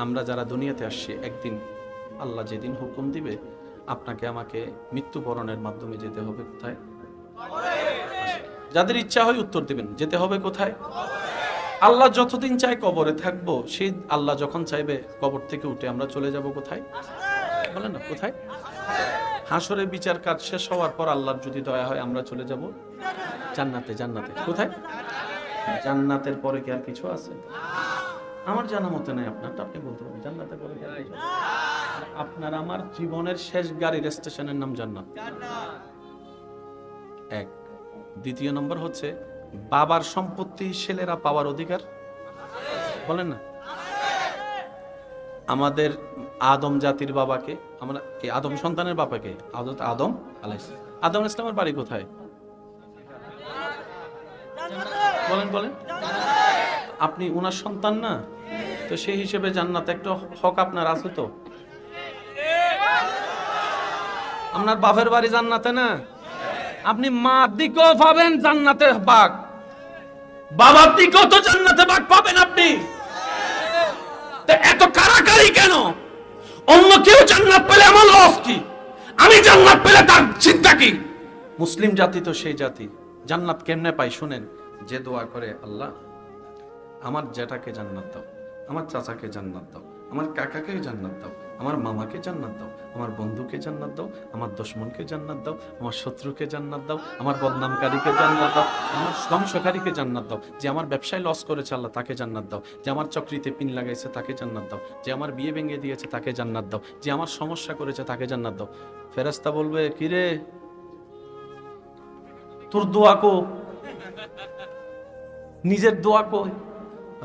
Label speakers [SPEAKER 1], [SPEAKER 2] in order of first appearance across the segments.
[SPEAKER 1] আমরা যারা দুনিয়াতে আসছি, একদিন আল্লাহ যেদিন হুকুম দিবে আপনাকে আমাকে মৃত্যুবরণের মাধ্যমে যেতে হবে কোথায়? যাদের ইচ্ছা হয় উত্তর দিবেন, যেতে হবে কোথায়? আল্লাহ যতদিন চায় কবরে থাকবো, সেই আল্লাহ যখন চাইবে কবর থেকে উঠে আমরা চলে যাব কোথায়? বলেন না কোথায়? হাসরে বিচার কাজ শেষ হওয়ার পর আল্লাহর যদি দয়া হয় আমরা চলে যাব জান্নাতে। জান্নাতে কোথায়? জান্নাতের পরে কি আর কিছু আছে? আমার জানা মতে নাই, আপনারটা আপনি বলতে পারেন। জান্নাতের পরে কি আর কিছু? আপনার আমার জীবনের শেষ গাড়ির স্টেশনের নাম জান্নাত। এক। দ্বিতীয় নম্বর হচ্ছে বাবার সম্পত্তি ছেলেরা পাওয়ার অধিকার, বলেন না? আমাদের আদম জাতির বাবাকে, আমরা এই আদম সন্তানের বাবাকে, আদম আলাইহিস আদম ইসলামের বাড়ি কোথায়? বলেন বলেন। আপনি উনার সন্তান না, তো সেই হিসেবে জান্নাত একটা হক আপনার আছে তো। আপনার বাপের বাড়ি জান্নাতে না, আপনি মার দিকেও পাবেন জান্নাতে ভাগ, বাবার দিকেও তো জান্নাতে ভাগ পাবেন আপনি। এত কারাকারি কেন? অন্য কেউ জান্নাত পেলে আমার লস কি? আমি জান্নাত পেলে তার চিন্তা কি? মুসলিম জাতি তো সেই জাতি, জান্নাত কেমনে পাই শুনেন। যে দোয়া করে, আল্লাহ আমার জ্যাঠাকে জান্নাত দাও, আমার চাচাকে জান্নাত দাও, আমার কাকাকে জান্নাত দাও, আমার মামাকে জান্নাত দাও, আমার বন্ধুকে জান্নাত দাও, আমার দুশমনকে জান্নাত দাও, আমার শত্রুকে জান্নাত দাও, আমার বদনামকারীকে জান্নাত দাও, আমার ধ্বংসকারীকে জান্নাত দাও, যে আমার ব্যবসায় লস করেছে আল্লাহ তাকে জান্নাত দাও, যে আমার চাকরিতে পিন লাগাইছে তাকে জান্নাত দাও, যে আমার বিয়ে ভেঙে দিয়েছে তাকে জান্নাত দাও, যে আমার সমস্যা করেছে তাকে জান্নাত দাও। ফেরেশতা বলবে, কিরে তোর দোয়া কো? নিজের দোয়া কই?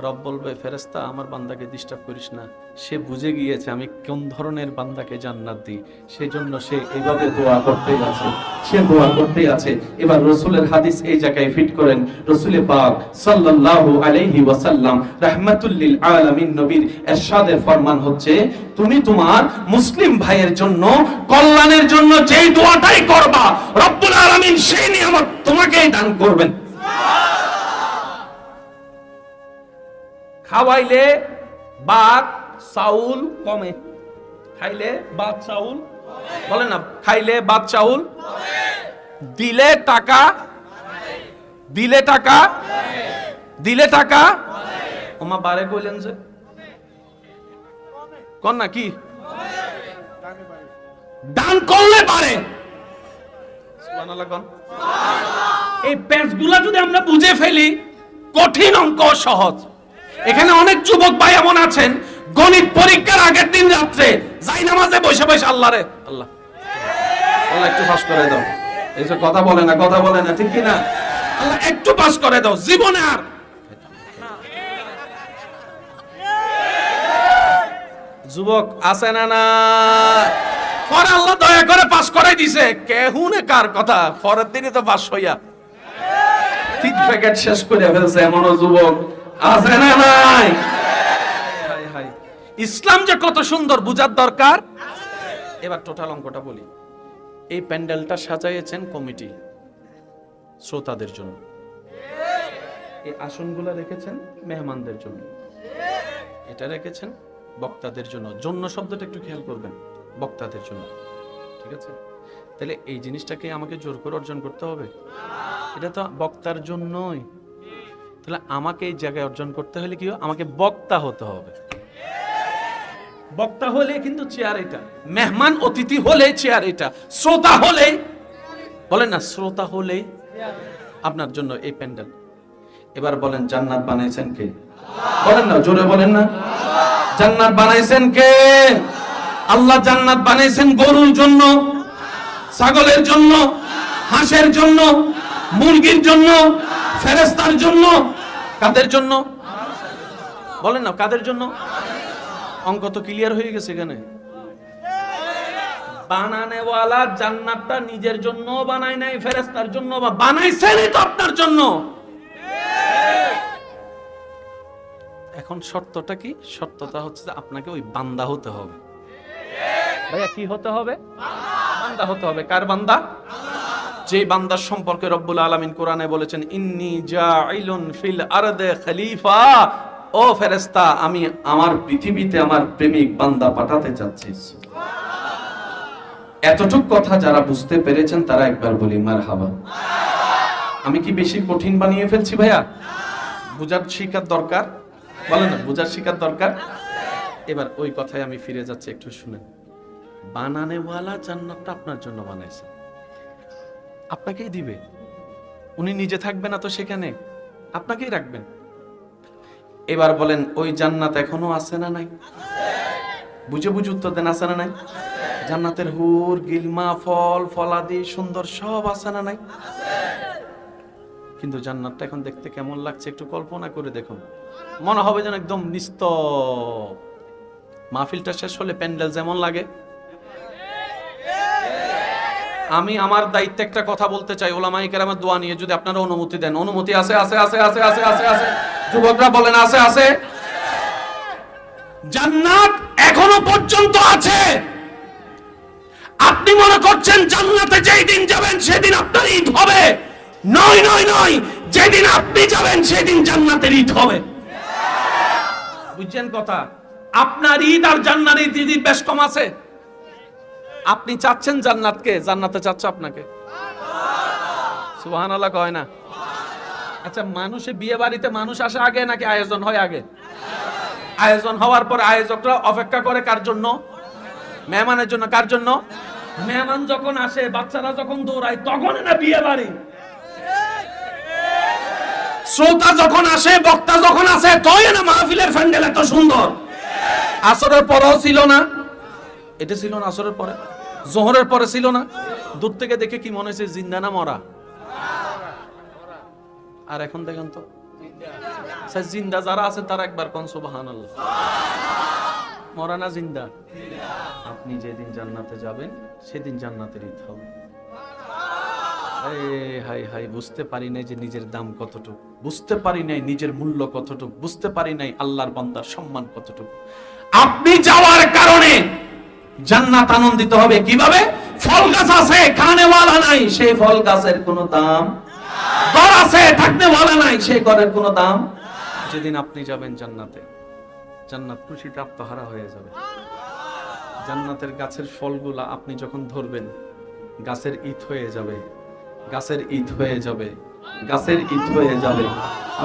[SPEAKER 1] রব বলবে, ফেরেশতা আমার বান্দাকে ডিস্টার্ব করিস না, সে বুঝে গিয়েছে আমি কোন ধরনের বান্দাকে জান্নাত দিই, সেই জন্য সে এইভাবে দোয়া করতেই আছে, সে দোয়া করতেই আছে। এবার রাসূলের হাদিস এই জায়গায় ফিট করেন। রাসূল পাক সাল্লাল্লাহু আলাইহি ওয়াসাল্লাম রাহমাতুল লিল আলামিন নবীর ইরশাদে ফরমান হচ্ছে, তুমি তোমার মুসলিম ভাইয়ের জন্য কল্যাণের জন্য যেই দোয়াটাই করবা, রব্বুল আলামিন সেই নিয়ামত তোমাকেই দান করবেন। খাওয়াইলে ভাত চাউল কমে, খাইলে ভাত চাউল, বলেন না, খাইলে ভাত চাউল, দিলে টাকা, দিলে টাকা, দিলে টাকা ওমা বারে কইলেন যে কোন না কি দান করলে বাড়ে। সুবহানাল্লাহ কোন। এই পেজগুলা যদি আমরা বুঝে ফেলি, কঠিন অঙ্ক সহজ। এখানে অনেক যুবক ভাই এমন আছেন, গণিত পরীক্ষার আগের দিন রাত্রে যাই নামাজে বসে বসে আল্লাহ রে আল্লাহ আল্লাহ একটু পাস করে দাও, এইসব কথা বলে না, কথা বলে না, ঠিক কি না? আল্লাহ একটু পাস করে দাও, জীবনে আর যুবক আছে না না? পরে আল্লাহ দয়া করে পাস করাই দিছে, কেহুনে কার কথা, পরের দিনই তো পাস হইয়া 3 প্যাকেট শেষ করে ফেলছে এমনও যুবক আছে না নাই? ইসলাম যে কত সুন্দর বুঝার দরকার। এবার টোটাল অঙ্কটা বলি। এই প্যান্ডেলটা সাজাইয়েছেন কমিটি শ্রোতাদের জন্য, এই আসনগুলো রেখেছেন মেহমানদের জন্য, এটা রেখেছেন বক্তাদের জন্য। জন্য শব্দটা একটু খেয়াল করবেন, বক্তাদের জন্য, ঠিক আছে? তাহলে এই জিনিসটাকে আমাকে জোর করে অর্জন করতে হবে? এটা তো বক্তার জন্যই। তাহলে আমাকে এই জায়গায় অর্জন করতে হলে কি আমাকে বক্তা হতে হবে। বক্তা হলে কিন্তু চেয়ার এটা, মেহমান অতিথি হলে চেয়ার এটা, শ্রোতা হলে, বলেন না, শ্রোতা হলে আপনার জন্য এই প্যান্ডেল। এবার বলেন জান্নাত বানাইছেন কে? বলেন না, জোরে বলেন না। জান্নাত বানাইছেন কে? আল্লাহ জান্নাত বানাইছেন গরুর জন্য, ছাগলের জন্য, হাঁসের জন্য, মুরগির জন্য, ফেরেশতার জন্য। কাদের জন্য? বলেন না, কাদের জন্য? অঙ্ক তো ক্লিয়ার হয়ে গেছে এখানে। বানানেওয়ালা জান্নাতটা নিজের জন্য বানায় নাই, ফেরেশতার জন্য বানাইছেনই তো আপনার জন্য। এখন শর্তটা কি? শর্তটা হচ্ছে যে আপনাকে ওই বান্দা হতে হবে। ভাইয়া কি হতে হবে? বান্দা হতে হবে। কার বান্দা? যে বান্দার সম্পর্কে রব্বুল আলামিন কোরআনে বলেছেন, ইন্নী জাইলুন ফিল আরদে খলিফা, ও ফেরেশতা, আমি আমার পৃথিবীতে আমার প্রেমিক বান্দা পাঠাতে চাচ্ছি। এতটুক কথা যারা বুঝতে পেরেছেন তারা একবার বলি মারহাবা। আমি কি বেশি কঠিন বানিয়ে ফেলছি ভাইয়া? বুঝার শিকার দরকার, বলেন না, বুঝার শিকার দরকার। এবার ওই কথায় আমি ফিরে যাচ্ছি, একটু শুনেন। বানানেওয়ালা জান্নাতটা আপনার জন্য বানাইছে, আপনাকেই দিবে। উনি নিজে থাকবে না তো সেখানে, আপনাকেই রাখবেন। এবার বলেন, ওই জান্নাত এখনো আছে না নাই? বুঝে বুঝে উত্তর দেন, আছে না নাই? জান্নাতের হুর গিলমা, ফল ফলাদি সুন্দর সব আছে না নাই? কিন্তু জান্নাতটা এখন দেখতে কেমন লাগছে একটু কল্পনা করে দেখুন। মনে হবে যেন একদম নিস্তব। মাহফিলটা শেষ হলে প্যান্ডেল যেমন লাগে। আমি আমার দায়িত্বে একটা কথা বলতে চাই, ওলামায়ে কেরামের দোয়া নিয়ে, যদি আপনারা অনুমতি দেন। অনুমতি আছে? আছে আছে আছে আছে আছে আছে। যুবকরা বলেন আছে আছে। জান্নাত এখনো পর্যন্ত আছে। আপনি মনে করছেন জান্নাতে যেই দিন যাবেন সেদিন আপনার ঈদ হবে? নয় নয় নয়, যেদিন আপনি যাবেন সেদিন জান্নাতের ঈদ হবে। বুঝছেন কথা? আপনার ঈদ আর জান্নাতের ঈদ বেশ কম আছে। আপনি চাচ্ছেন জান্নাতকে, জান্নাতে চাচ্ছে আপনাকে। সুবহানাল্লাহ কয় না? আচ্ছা, মানুষে বিয়ে বাড়িতে মানুষ আসে আগে নাকি আয়োজন হয় আগে? আয়োজন হওয়ার পর আয়োজকরা অপেক্ষা করে কার জন্য? মেহমানের জন্য। কার জন্য? মেহমান যখন আসে, বাচ্চারা যখন দৌড়ায়, তখন না বিয়ে বাড়ি। শ্রোতা যখন আসে, বক্তা যখন আসে, তখন না মাহফিলের প্যান্ডেল এত সুন্দর। আসরের পরেও ছিল না, এটা ছিল না। আসরের পরে, জোহরের পরে ছিল না। দূর থেকে দেখে কি মনে হয়েছে জিন্দা না মরা? আর এখন দেখেন তো জিন্দা যারা আছে তারা একবার কোন সুবহানাল্লাহ। মরা না জিন্দা? আপনি যেদিন জান্নাতে যাবেন সেদিন জান্নাতের ঈদ হবে। হাই হাই, বুঝতে পারি নাই যে নিজের দাম কতটুকু, বুঝতে পারি নাই নিজের মূল্য কতটুকু, বুঝতে পারি নাই আল্লাহর বান্দার সম্মান কতটুকু। আপনি যাওয়ার কারণে জান্নাত আনন্দিত হবে। কিভাবে? ফল গাছ আছে, খানেওয়ালা নাই, সেই ফল গাছের কোনো দাম। ঘর আছে, থাকনেওয়ালা নাই, সেই ঘরের কোনো দাম। যেদিন আপনি যাবেন জান্নাতে, জান্নাত খুশিতে আত্মহারা হয়ে যাবে। জান্নাতের গাছের ফলগুলা আপনি যখন ধরবেন, গাছের ঈদ হয়ে যাবে, গাছের ঈদ হয়ে যাবে, গাছের ঈদ হয়ে যাবে।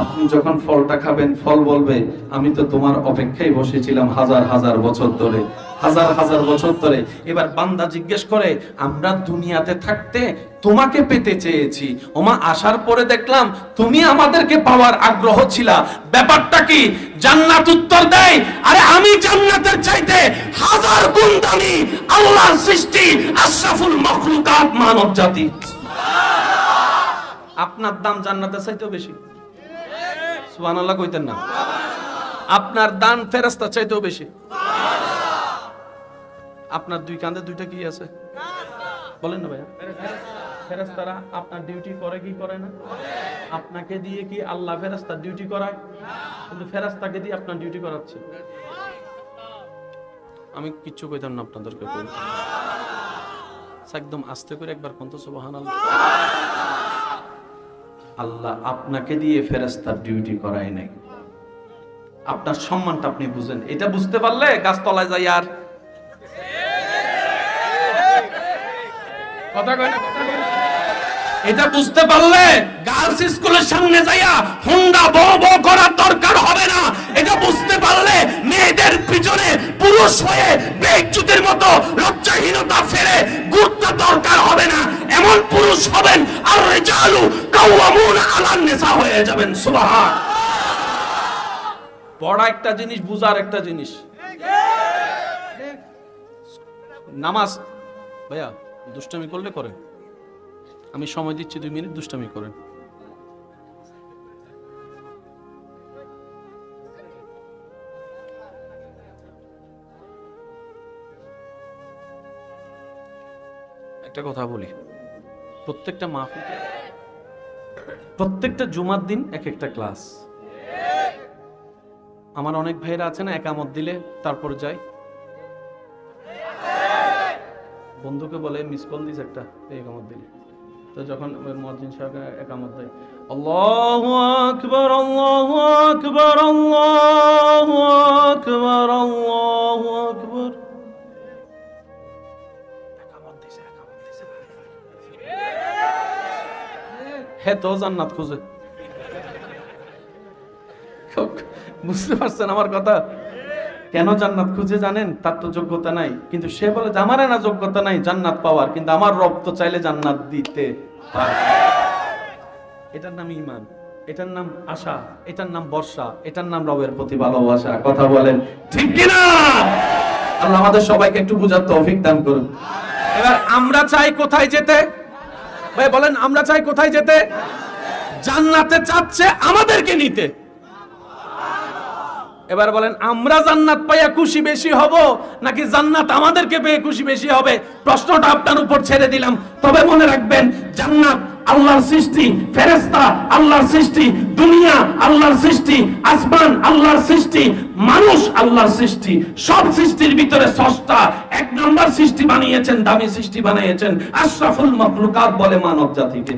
[SPEAKER 1] আপনি যখন ফলটা খাবেন, ফল বলবে আমি তো তোমার অপেক্ষায় বসেছিলাম হাজার হাজার বছর ধরে, হাজার হাজার বছর ধরে। এবার বান্দা জিজ্ঞেস করে, আমরা দুনিয়াতে থাকতে তোমাকে পেতে চেয়েছি, ওমা আসার পরে দেখলাম তুমি আমাদেরকে পাওয়ার আগ্রহ ছিলা, ব্যাপারটা কি? জান্নাত উত্তর দেয়, আরে আমি জান্নাতের চাইতে হাজার গুণ দামি আল্লাহর সৃষ্টি আশরাফুল মাখলুকাত মানব জাতি। আপনার দাম জান্নাতের চাইতেও বেশি। সুবহানাল্লাহ কইতেন না? আপনার দান ফেরেশতার চাইতেও বেশি। আপনার দুই কাঁধে দুইটা কি আছে বলেন না ভাইয়া? ফেরেশতারা আপনার ডিউটি করে কি করে না? আপনাকে দিয়ে কি আল্লাহ ফেরেশতার ডিউটি করায়? কিন্তু ফেরেশতাকে দিয়ে আপনার ডিউটি করাচ্ছে। আমি কিচ্ছু কইতাম না আপনাদেরকে, কই একদম আস্তে করে একবার কোন তো সুবহানাল্লাহ। আল্লাহ আপনাকে দিয়ে ফেরেশতার ডিউটি করায় নাই। আপনার সম্মানটা আপনি বুঝেন, এটা বুঝতে পারলে গাছতলায় যাই আর কথা কয় না, এটা বুঝতে পারলে গার্লস স্কুলের সামনে যাইয়া হুন্ডা বো বো করার দরকার হবে না। এটা বুঝতে পারলে মেয়েদের পিছনে পুরুষ হয়ে বেইজ্জতের মতো লজ্জাহীনতা ফেলে ঘুরতে দরকার হবে না। এমন পুরুষ হবেন আর রিজালু কাওয়ামুনা আলান নিসা হয়ে যাবেন। সুবহান। পড়া একটা জিনিস, বুঝার একটা জিনিস। নামাজ ভাইয়া দুষ্টামি করলে করেন, আমি সময় দিচ্ছি 2 মিনিট, দুষ্টামি করেন। একটা কথা বলি, প্রত্যেকটা মাহফিলে, প্রত্যেকটা জুমার দিন এক একটা ক্লাস। আমার অনেক ভাইরা আছে না, একামত দিলে তারপর যায়, বন্ধুকে বলে মিস কল দিস একটা একামত দিলে, তো যখন মুয়াজ্জিন সাহেব একামত দেয়, আল্লাহু আকবার, আল্লাহু আকবার, আল্লাহু আকবার, আল্লাহু আকবার। হে তো জান্নাত খুঁজে, বুঝতে পারছেন আমার কথা? কেন জান্নাত খুঁজে জানেন? তার তো যোগ্যতা নাই, কিন্তু সে বলে যে আমারে না যোগ্যতা নাই জান্নাত পাওয়ার, কিন্তু আমার রব তো চাইলে জান্নাত দিতে পারে। এটার নাম ঈমান, এটার নাম আশা, এটার নাম ভরসা, এটার নাম রবের প্রতি ভালোবাসা। কথা বলেন ঠিক কিনা? আল্লাহ আমাদের সবাইকে একটু বুঝার তৌফিক দান করুন। এবার আমরা চাই কোথায় যেতে? ভাই বলেন, আমরা চাই কোথায় যেতে? জান্নাতে চাচ্ছে আমাদেরকে নিতে। এবার বলেন, আমরা জান্নাত পাইয়া খুশি বেশি হব নাকি জান্নাত আমাদেরকে পেয়ে খুশি বেশি হবে? প্রশ্নটা আপনার উপর ছেড়ে দিলাম। তবে মনে রাখবেন, জান্নাত আল্লাহর সৃষ্টি, ফেরেশতা আল্লাহর সৃষ্টি, দুনিয়া আল্লাহর সৃষ্টি, আসমান আল্লাহর সৃষ্টি, মানুষ আল্লাহর সৃষ্টি। সব সৃষ্টির ভিতরে স্রষ্টা এক নম্বর সৃষ্টি বানিয়েছেন, দামি সৃষ্টি বানিয়েছেন, আশরাফুল মাখলুকাত বলে মানব জাতিকে।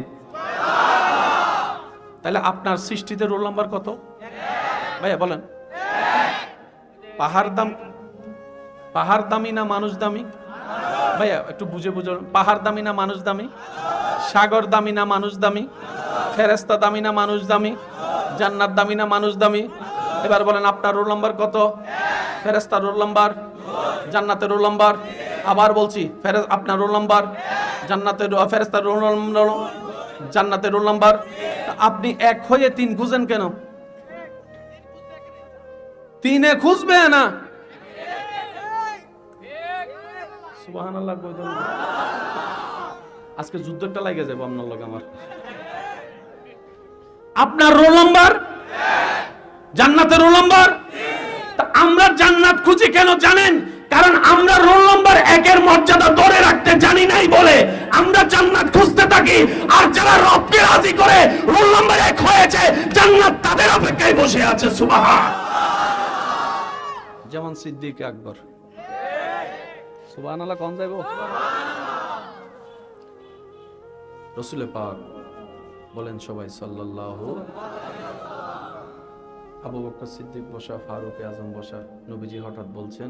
[SPEAKER 1] তাহলে আপনার সৃষ্টিতে রোল নাম্বার কত ভাইয়া বলেন? পাহাড় দামি না মানুষ দামি? ভাইয়া একটু বুঝে বুঝে, পাহাড় দামি না মানুষ দামি? সাগর দামি না মানুষ দামি? ফেরেশতা দামি না মানুষ দামি? জান্নাত দামি না মানুষ দামি? এবার বলেন আপনার রোল নাম্বার কত? ফেরেশতার রোল নাম্বার, জান্নাতের রোল নাম্বার। আবার বলছি, আপনার রোল নাম্বার, জান্নাতের ফেরেশতার রোল নাম্বার, জান্নাতের রোল নাম্বার। আপনি এক হয়ে তিন খুঁজেন কেন? তিনে খুঁজবে না? সুবহানাল্লাহ। আজকে যুদ্ধটা লাগে যাবে আপনার লগে আমার। আপনার রোল নাম্বার, জান্নাতের রোল নাম্বার। তা আমরা জান্নাত খুঁজি কেন জানেন? কারণ আমরা রোল নাম্বার একের মর্যাদা ধরে রাখতে জানি নাই বলে আমরা জান্নাত খুঁজতে থাকি। আর যারা রবকে রাজি করে রোল নাম্বার এক হয়েছে, জান্নাত তাদের অপেক্ষায় বসে আছে। সুবহান। যেমন সিদ্দিক আকবর। সুবহানাল্লাহ কোন যাইবো? রাসূল পাক বলেন সবাই সাল্লাল্লাহু। আবু বকর সিদ্দিক বসা, ফারুক আজম বসা। নবীজি হঠাৎ বলছেন,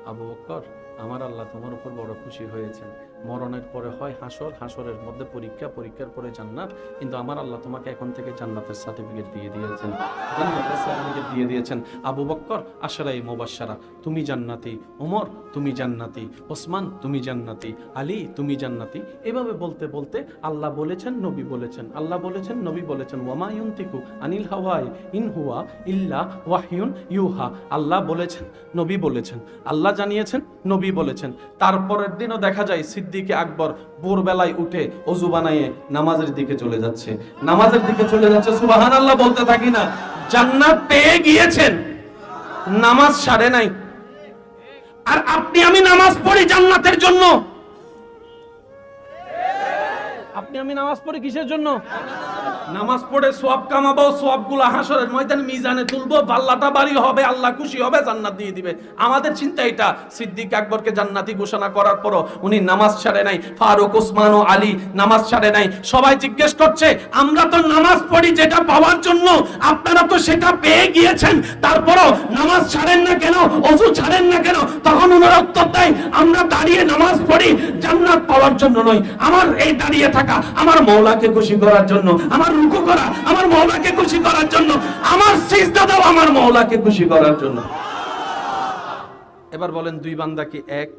[SPEAKER 1] আবু বকর, আমার আল্লাহ তোমার উপর বড় খুশি হয়েছেন। মরণের পরে হয় হাসর, হাসরের মধ্যে পরীক্ষা, পরীক্ষার পরে জান্নাত, কিন্তু আমার আল্লাহ তোমাকে এখন থেকে জান্নাতের সার্টিফিকেট দিয়ে দিয়েছেন, জান্নাতের সার্টিফিকেট দিয়ে দিয়েছেন। আবু বকর আশরায়ে মুবাশশারা, তুমি জান্নাতি। ওমর তুমি জান্নাতি। ওসমান তুমি জান্নাতি। আলী তুমি জান্নাতি। এভাবে বলতে বলতে আল্লাহ বলেছেন, নবী বলেছেন, আল্লাহ বলেছেন, নবী বলেছেন, ওয়ামা ইউনতিকু আনিল হাওয়াই ইন হুয়া ইল্লা ওয়াহয়ুন ইউহা। আল্লাহ বলেছেন, নবী বলেছেন, আল্লাহ জানিয়েছেন, নবী বলেছেন। তারপরের দিনও দেখা যায় সিদ্দিক আকবর ভোরবেলায় উঠে ওযু বানিয়ে নামাজের দিকে চলে যাচ্ছে, নামাজের দিকে চলে যাচ্ছে। সুবহানাল্লাহ বলতে থাকি না? জান্নাত পেয়ে গিয়েছেন, নামাজ ছাড়ে নাই। আর আপনি আমি নামাজ পড়ি জান্নাতের জন্য। আপনি আমি নামাজ পড়ি কিসের জন্য? নামাজ পড়ে সওয়াব কামাবো, সওয়াবগুলো হাসরের ময়দানে মিজানে তুলবো, পাল্লাটা ভারী হবে, আল্লাহ খুশি হবে, জান্নাত দিয়ে দিবে। আমাদের চিন্তা এটা। সিদ্দিক আকবরকে জান্নাতি ঘোষণা করার পরও উনি নামাজ ছাড়ে নাই। ফারুক, ওসমান ও আলী নামাজ ছাড়ে নাই। সবাই জিজ্ঞেস করছে, আমরা তো নামাজ পড়ি যেটা পাওয়ার জন্য, আপনারা তো সেটা পেয়ে গিয়েছেন, তারপরও নামাজ ছাড়েন না কেন, ওযু ছাড়েন না কেন? তখন ওনারা উত্তর দেয়, আমরা দাঁড়িয়ে নামাজ পড়ি জান্নাত পাওয়ার জন্য নয়, আমার এই দাঁড়িয়ে থাকা আমার মওলাকে খুশি করার জন্য, আমার রুকু করা আমার মওলাকে খুশি করার জন্য, আমার সিজদা দাও আমার মওলাকে খুশি করার জন্য। এবার বলেন, দুই বান্দা কি এক?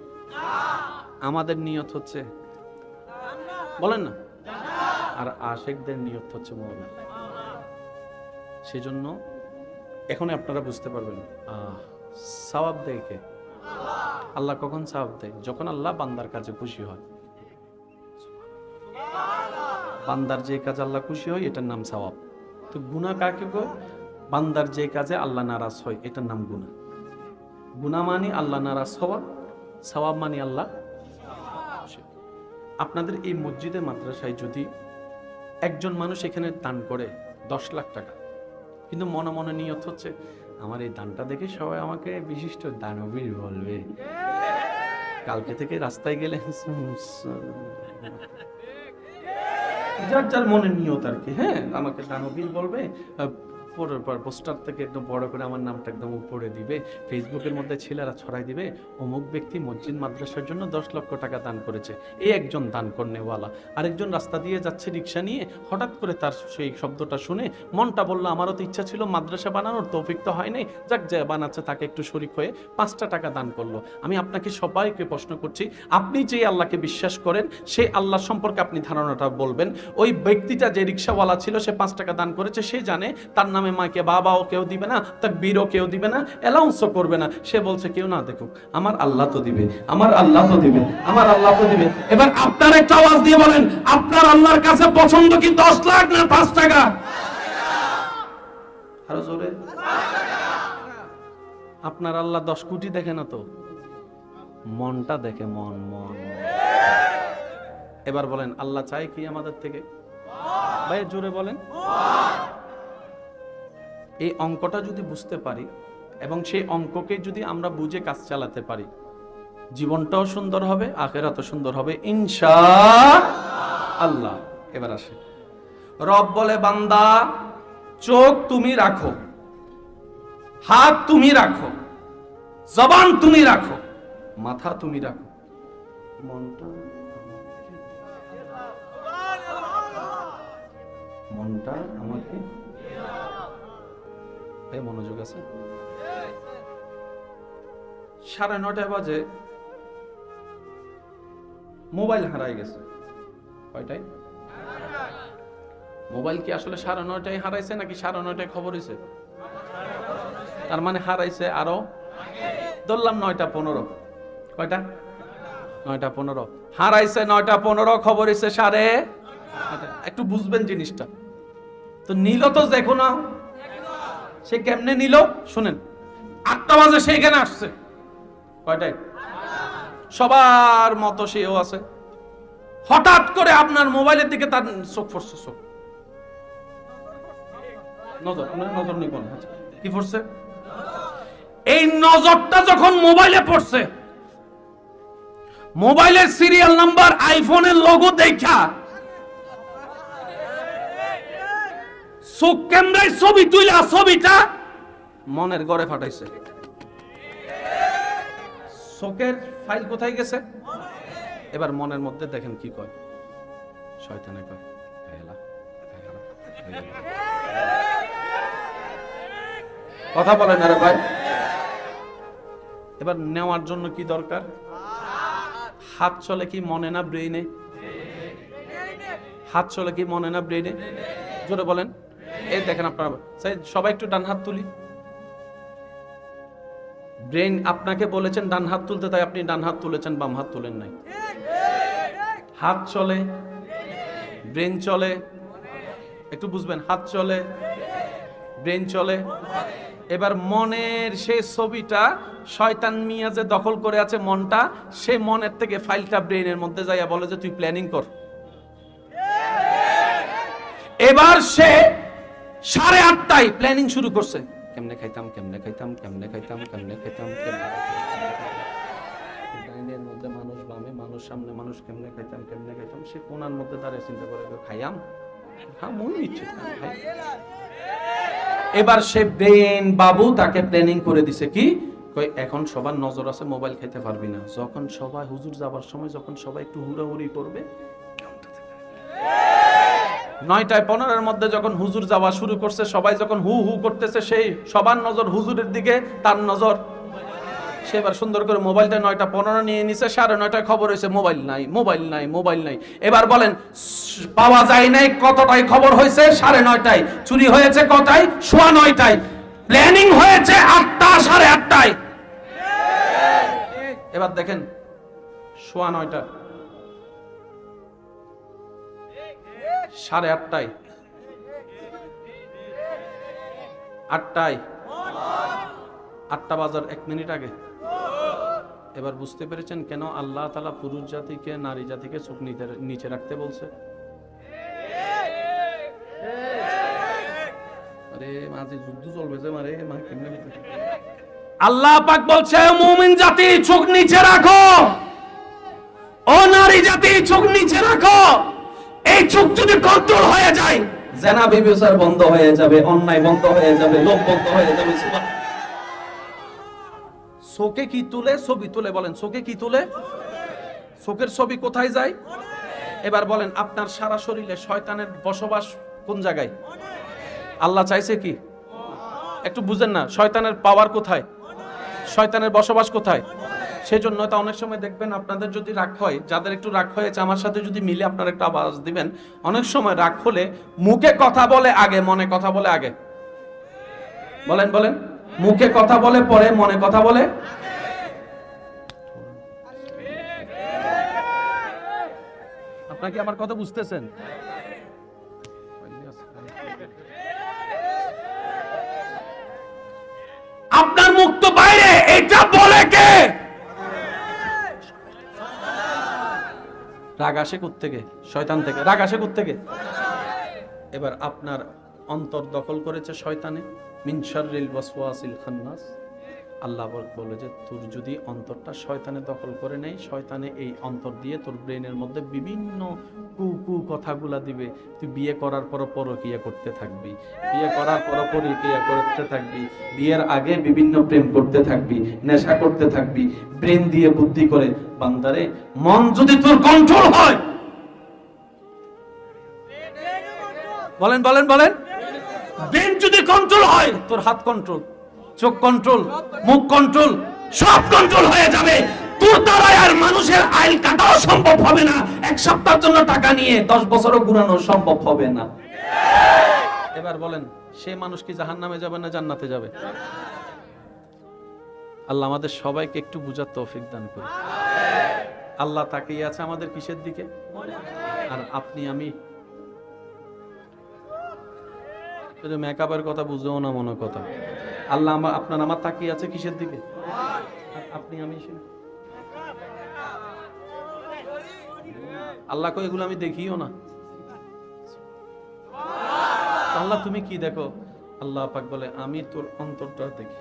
[SPEAKER 1] আমাদের নিয়ত হচ্ছে, বলেন না, আর আশিকদের নিয়ত হচ্ছে মওলা। সেজন্য এখন আপনারা বুঝতে পারবেন সওয়াব দেয় কে? আল্লাহ। কখন সওয়াব দেয়? যখন আল্লাহ বান্দার কাছে খুশি হয়। বান্দার যে কাজে আল্লাহ খুশি হয় এটার নাম সওয়াব। তো গুনাহ কাকে কয়? বান্দার যে কাজে আল্লাহ নারাজ হয় এটার নাম গুনাহ। গুনাহ মানে আল্লাহ নারাজ হওয়া, সওয়াব মানে আল্লাহ। আপনাদের এই মসজিদে মাদ্রাসায় যদি একজন মানুষ এখানে দান করে 10 লাখ টাকা, কিন্তু মনে মনে নিয়ত হচ্ছে, আমার এই দানটা দেখে সবাই আমাকে বিশিষ্ট দানবীর বলবে, কালকে থেকে রাস্তায় গেলে যার যার মনের নিয়ত আর কি। হ্যাঁ, আমাকে দানবীর বলবে, পরের পর পোস্টার থেকে একদম বড় করে আমার নামটা একদম উপরে দিবে, ফেসবুকের মধ্যে ছেলেরা ছড়াই দিবে, অমুক ব্যক্তি মসজিদ মাদ্রাসার জন্য 10 লক্ষ টাকা দান করেছে। এই একজন দান করনেওয়ালা। আরেকজন রাস্তা দিয়ে যাচ্ছে রিক্সা নিয়ে, হঠাৎ করে তার সেই শব্দটা শুনে মনটা বললো আমারও তো ইচ্ছা ছিল মাদ্রাসা বানানোর, তৌফিক তো হয় নাই, যাক যে বানাচ্ছে তাকে একটু শরিক হয়ে 5টা টাকা দান করলো। আমি আপনাকে সবাইকে প্রশ্ন করছি, আপনি যে আল্লাহকে বিশ্বাস করেন সেই আল্লাহ সম্পর্কে আপনি ধারণাটা বলবেন। ওই ব্যক্তিটা যে রিক্সাওয়ালা ছিল, সে 5 টাকা দান করেছে, সে জানে তার নামে মাকে বাবাও কেউ দিবে না, তাকবীরও কেউ দিবে না, অ্যালাউন্সও করবে না। সে বলছে কেউ না দেখুক, আমার আল্লাহ তো দিবে, আমার আল্লাহ তো দিবে, আমার আল্লাহ তো দিবে। এবার আপনার একটা আওয়াজ দিয়ে বলেন, আপনার আল্লাহর কাছে পছন্দ কি 10 লাখ না 5 টাকা? আরো জোরে। আপনার আল্লাহ 10 কোটি দেখে না তো, মনটা দেখে, মন মন। এবার বলেন আল্লাহ চায় কি আমাদের থেকে? ভাই জোরে বলেন। এই অঙ্কটা যদি বুঝতে পারি এবং সেই অঙ্ককে যদি আমরা বুঝে কাজ চালাতে পারি, জীবনটাও সুন্দর হবে, আখিরাতও সুন্দর হবে ইনশাআল্লাহ। এবার আসে, রব বলে বান্দা চোখ তুমি রাখো, হাত তুমি রাখো, জবান তুমি রাখো, মাথা তুমি রাখো, মনটা আমাকে। এই মনোযোগ আছে। 9:30 বাজে মোবাইল হারাই গেছে। কয়টায়? মোবাইল কি আসলে 9:30 হারাইছে নাকি 9:30 খবর হয়েছে? তার মানে হারাইছে আরো, ধরলাম 9:15। কয়টা? 9:15। হারাইছে 9:15, খবর হয়েছে 9:30। একটু বুঝবেন জিনিসটা। তো নিল তো দেখো না, সে কেমনে নিল শুনেন। 8টা বাজে সে এখানে আসছে। কয়টায়? সবার মতো সেও আছে। হঠাৎ করে আপনার মোবাইলের দিকে তার চোখ পড়ছে, চোখ নজর নেই কোন কি পড়ছে? এই নজরটা যখন মোবাইলে পড়ছে, মোবাইলের সিরিয়াল নাম্বার, আইফোনের লোগো দেখা চোখ ক্যামেরায় ছবি তুইলা ছবিটা মনের ঘরে ফাটাইছে। চোখের ফাইল কোথায় গেছে? এবার মনের মধ্যে দেখেন কি কয়, শয়তানে কয় কথা বলেন আরে ভাই। এবার নেওয়ার জন্য কি দরকার? হাত চলে কি মনে না ব্রেইনে? হাত চলে কি মনে না ব্রেইনে? জোরে বলেন। এই দেখেন আপনারা সবাই একটু ডান হাত তুলি। ব্রেন আপনাকে বলেছেন ডান হাত তুলতে, তাই আপনি ডান হাত তুলেছেন, বাম হাত তুলেন নাই। হাত চলে, ব্রেন চলে, একটু বুঝবেন। হাত চলে, ব্রেন চলে। এবার মনের সেই ছবিটা শয়তান মিয়া যে দখল করে আছে মনটা, সে মনের থেকে ফাইলটা ব্রেনের মধ্যে যাইয়া বলে যে তুই প্ল্যানিং কর। এবার সে 8:30 প্ল্যানিং শুরু করছে, কেমনে খাইতাম, কেমনে খাইতাম, কেমনে খাইতাম, কেমনে খাইতাম, ডাইনের মধ্যে মানুষ, বামে মানুষ, সামনে মানুষ, কেমনে খাইতাম, কেমনে খাইতাম। সে কোনার মধ্যে দাঁড়িয়ে চিন্তা করে খাইয়াম, হ্যাঁ মন ইচ্ছে। এবার সে ব্রেন বাবু তাকে প্ল্যানিং করে দিছে কি, কই এখন সবার নজর আছে, মোবাইল খাইতে পারবি না। যখন সবাই হুজুর যাবার সময়, যখন সবাই একটু হুড়াহুড়ি করবে, 9:15 মধ্যে যখন হুজুর যাওয়া শুরু করছে, সবাই যখন হু হু করতেছে, সেই সবার নজর হুজুরের দিকে, তার নজর। সে এবার সুন্দর করে মোবাইলটা 9:15 নিয়ে নিছে। 9:30 খবর হয়েছে মোবাইল নাই, মোবাইল নাই, মোবাইল নাই। এবার বলেন পাওয়া যায় নাই কতটায় খবর হয়েছে? 9:30। চুরি হয়েছে কটায়? 9:15। প্ল্যানিং হয়েছে 8টা, 8:30। এবার দেখেন 9:15, 8:30, 8টায়, 8টা বাজার 1 মিনিট আগে। এবার বুঝতে পেরেছেন কেন আল্লাহ তাআলা পুরুষ জাতিকে, নারী জাতিকে চোখ নিচে রাখতে বলছে? আরে মাঝে যুদ্ধ চলবে যে, মারে মা কেমনে আল্লাহ পাক বলছে মুমিন জাতি চোখ নিচে রাখো, ও নারী জাতি চোখ নিচে রাখো। এই চোখ যদি কন্ট্রোল হয়ে যায়, জেনা ব্যভিচার বন্ধ হয়ে যাবে, অন্যায় বন্ধ হয়ে যাবে, লোভ বন্ধ হয়ে যাবে। চোখে কি তুলে? ছবি তুলে। বলেন চোখে কি তুলে? চোখের ছবি কোথায় যায়? এবার বলেন আপনার সারা শরীরে শয়তানের বসবাস কোন জায়গায়? আল্লাহ চাইছে কি? একটু বুঝেন না, শয়তানের পাওয়ার কোথায়, শয়তানের বসবাস কোথায়? সেজন্য তো অনেক সময় দেখবেন আপনাদের যদি রাগ হয়, যাদের একটু রাগ হয়েছে আমার সাথে যদি মিলে আপনারা একটু আওয়াজ দিবেন, অনেক সময় রাগ হলে মুখে কথা বলে আগে, মনে কথা বলে আগে। বলেন বলেন, মুখে কথা বলে পরে, মনে কথা বলে। আপনারা কি আমার কথা বুঝতেছেন? আপনার মুখ তো বাইরে, এটা বলে কে? রাগ আসে কোত্থেকে? শয়তান থেকে। রাগ আসে কোত্থেকে? এবার আপনার অন্তর দখল করেছে শয়তানে। মিন শাররিল ওয়াসওয়াসিল খান্নাস। আল্লাহ বলে যে তোর যদি অন্তরটা শয়তানে দখল করে নেয়, শয়তানে এই অন্তর দিয়ে তোর ব্রেনের মধ্যে বিভিন্ন কু কথাগুলা দিবে। তুই বিয়ে করার পর পরকিয়া করতে থাকবি, বিয়ে করার পর পরকিয়া করতে থাকবি, বিয়ের আগে বিভিন্ন প্রেম করতে থাকবি, নেশা করতে থাকবি, ব্রেন দিয়ে বুদ্ধি করে। বান্দারে, মন যদি তোর কন্ট্রোল হয়, বলেন বলেন বলেন, ব্রেন যদি কন্ট্রোল হয়, তোর হাত কন্ট্রোল, চোখ কন্ট্রোল, মুখ কন্ট্রোল, সব কন্ট্রোল হয়ে যাবে। তোর দ্বারা আর মানুষের আইল কাটাও সম্ভব হবে না। এক সপ্তাহের জন্য টাকা নিয়ে 10 বছরও ঘুরানো সম্ভব হবে না। এবার বলেন, সে মানুষ কি জাহান্নামে যাবে না জান্নাতে যাবে? আল্লাহ আমাদের সবাইকে একটু বুঝার তৌফিক দান করুন। আল্লাহ তাকিয়ে আছে আমাদের কিসের দিকে? আর আপনি আমি শুধু মেকআপের কথা বুঝেও না মনে কথা। আল্লাহ আপনার আমার তাকিয়ে আছে কিসের দিকে? আপনি আমি। আল্লাহ কই এগুলো আমি দেখিও না। আল্লাহ তুমি কি দেখো? আল্লাহ পাক বলে আমি তোর অন্তরটা দেখি।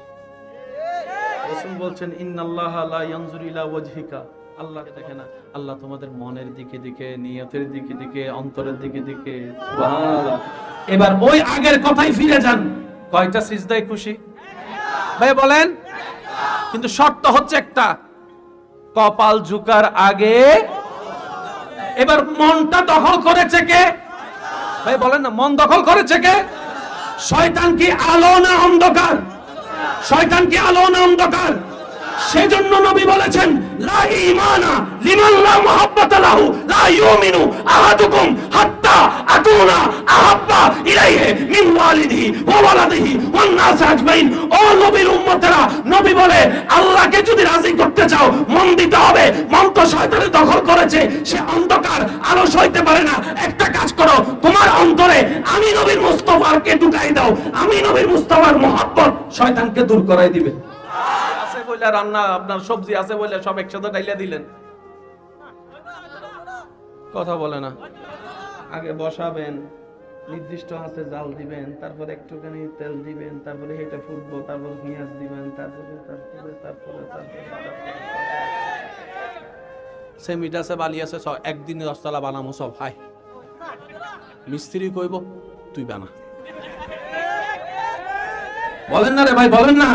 [SPEAKER 1] রাসূল বলছেন ইন্নাল্লাহা লা ইয়ানজুরু ইলা ওয়াজহিকা। আল্লাহ দেখে না, আল্লাহ তোমাদের মনের দিকে দিকে, নিয়তের দিকে দিকে, অন্তরের দিকে দিকে। সুবহানাল্লাহ। এবার ওই আগের কথাই ফিরে যান। কয়টা সিজদায় খুশি? ভাই বলেন। কিন্তু শর্ত হচ্ছে একটা, কপাল ঝুকার আগে। এবার মনটা দখল করেছে কে? ভাই বলেন না, মন দখল করেছে কে? শয়তান কি আলো না অন্ধকার? শয়তান কি আলো না অন্ধকার? সেজন্য নবী বলেছেন লা ঈমানা লিমান লা মুহাব্বাতা লাহু লা ইউমিনু আহাদুকুম হাত্তা আতুনা আহাব্বা ইলাইহি মিন ওয়ালিদিহি ওয়া ওয়ালাদিহি ওয়ান নাস আজমাইন। ও নবীর উম্মতেরা, নবী বলে আল্লাহকে যদি রাজি করতে চাও মন দিতে হবে। মন তো শয়তানে দখল করেছে, সে অন্ধকার, আলো সইতে পারে না। একটা কাজ করো, তোমার অন্তরে আমি নবীর মুস্তাফাকে ঢুকাই দাও। আমি নবীর মুস্তাফার মহব্বত শয়তানকে দূর করাই দিবে। বলে রান্না আপনার সবজি আছে বলে সব একসাথে ডাইলা দিলেন, কথা বলে না। আগে বসাবেন, নির্দিষ্ট আছে জাল দিবেন, তারপর একটুখানি তেল দিবেন, তারপরে এটা ফুটবো, তারপর পেঁয়াজ দিবেন, তারপরে সেমিট আছে, বালি আছে, সব একদিনে 10 তলা বানামো সব। হাই মিস্ত্রি কইব তুই বানা। বলেন না রে ভাই, বলেন না।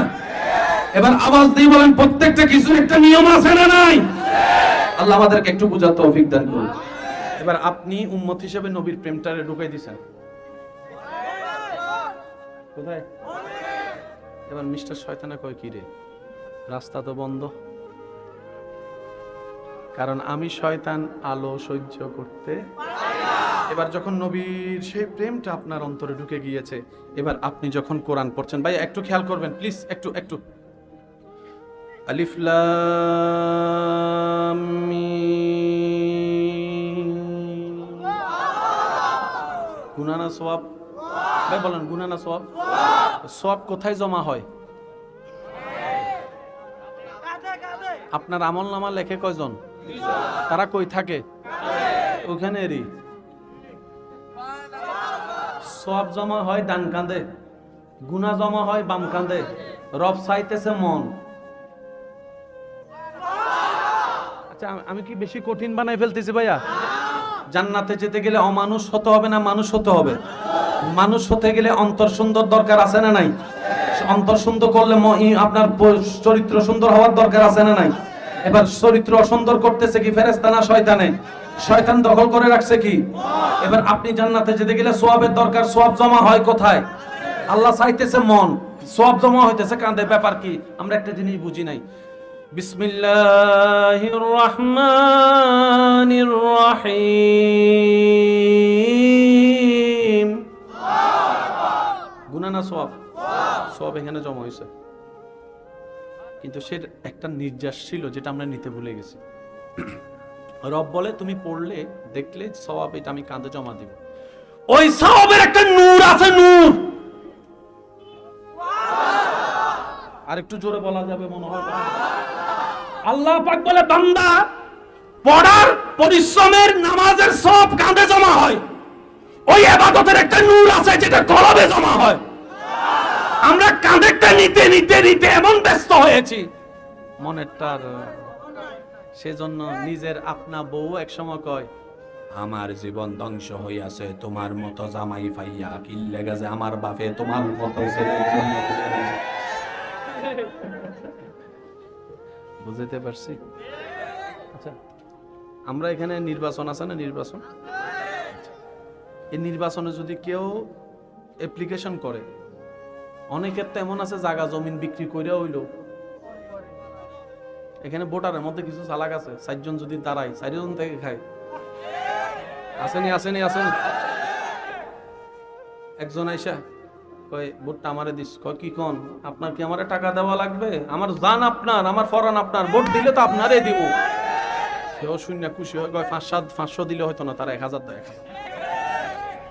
[SPEAKER 1] এবার আওয়াজ দিয়ে বলেন, প্রত্যেকটা কিছুর একটা নিয়ম আছে না নাই? আল্লাহ আমাদেরকে একটু বুঝার তৌফিক দান করুন। এবার আপনি উম্মত হিসেবে নবীর প্রেমটারে ঢুকাই দিয়েছেন কোথায়? এবার মিস্টার শয়তানা কয় কি রে, রাস্তা তো বন্ধ। কারণ আমি শয়তান আলো সহ্য করতে। এবার যখন নবীর সেই প্রেমটা আপনার অন্তরে ঢুকে গিয়েছে, এবার আপনি যখন কোরআন পড়ছেন, ভাই একটু খেয়াল করবেন প্লিজ, একটু আলিফ লাম মিম। গুনাহ না সওয়াব? ভাই বলেন গুনাহ না সওয়াব? সওয়াব কোথায় জমা হয়? আপনার আমলনামা লেখে কয়জন? তারা কই থাকে? ওখানেরই। সওয়াব জমা হয় ডান কাঁধে, গুনাহ জমা হয় বাম কাঁধে। রব চাইতেছে মন। আচ্ছা আমি কি বেশি কঠিন বানাই ফেলতেছি ভাইয়া? জান্নাতে যেতে গেলে অমানুষ হতে হবে না মানুষ হতে হবে? মানুষ হতে গেলে অন্তর সুন্দর দরকার আছে না নাই? অন্তর সুন্দর করলে আপনার চরিত্র সুন্দর হওয়ার দরকার আছে না নাই? এবার চরিত্র অসুন্দর করতেছে কি ফেরেশতা না শয়তানে? শয়তান দখল করে রাখছে কি? এবার আপনি জান্নাতে যেতে গেলে সওয়াবের দরকার। সওয়াব জমা হয় কোথায়? আল্লাহ চাইতেছে মন, সওয়াব জমা হইতেছে কাঁধে। ব্যাপার কি? আমরা একটা জিনিস বুঝি নাই। বিসমিল্লাহির রহমানির রহিম। গুনাহ না সওয়াব? সওয়াব এখানে জমা হয়েছে, কিন্তু সে একটা নির্যাস ছিল যেটা আমরা নিতে ভুলে গেছি। রব বলে তুমি পড়লে দেখলে সওয়াব, এটা আমি কাঁধে জমা দিব। ওই সওয়াবের একটা নূর আছে, নূর। আর একটু জোরে বলা যাবে মনে হয়? আল্লাহ পাক বলে বান্দা পড়ার পরিশ্রমের নামাজের সব কাঁধে জমা হয়। ওই ইবাদতের একটা নূর আছে যেটা কলবে জমা হয়। আমরা কাঁধেরটা নিতে নিতে নিতে এমন ব্যস্ত হয়েছি মনেরটার। সেজন্য নিজের আপনা বউ এক সময় কয়, আমার জীবন ধ্বংস হইয়াছে তোমার মতো জামাই পাইয়া, কি লেগেছে আমার বাপে তোমার মতো ছেলের জন্য। বুঝতে পারছি? আচ্ছা, আমরা এখানে নির্বাচন আছে না, নির্বাচন, এই নির্বাচনে যদি কেউ অ্যাপ্লিকেশন করে, অনেকের তো এমন আছে জায়গা জমিন বিক্রি করে হইলো। এখানে ভোটারের মধ্যে কিছু চালাক আছে, 4 জন যদি দাঁড়ায় 4 জন থেকে খায়। আসেনি আসেনি আসেনি। একজন আইসা কয় ভোটটা আমারে দিস। কয় কি কোন? আপনার কি আমারে টাকা দেওয়া লাগবে? আমার জান আপনার, আমার ফরান আপনার, ভোট দিলে তো আপনারে দিব। কেউ শূন্য খুশি হয়, কয় 500 দিলে হয়তো না, তারা 1000 দেয়।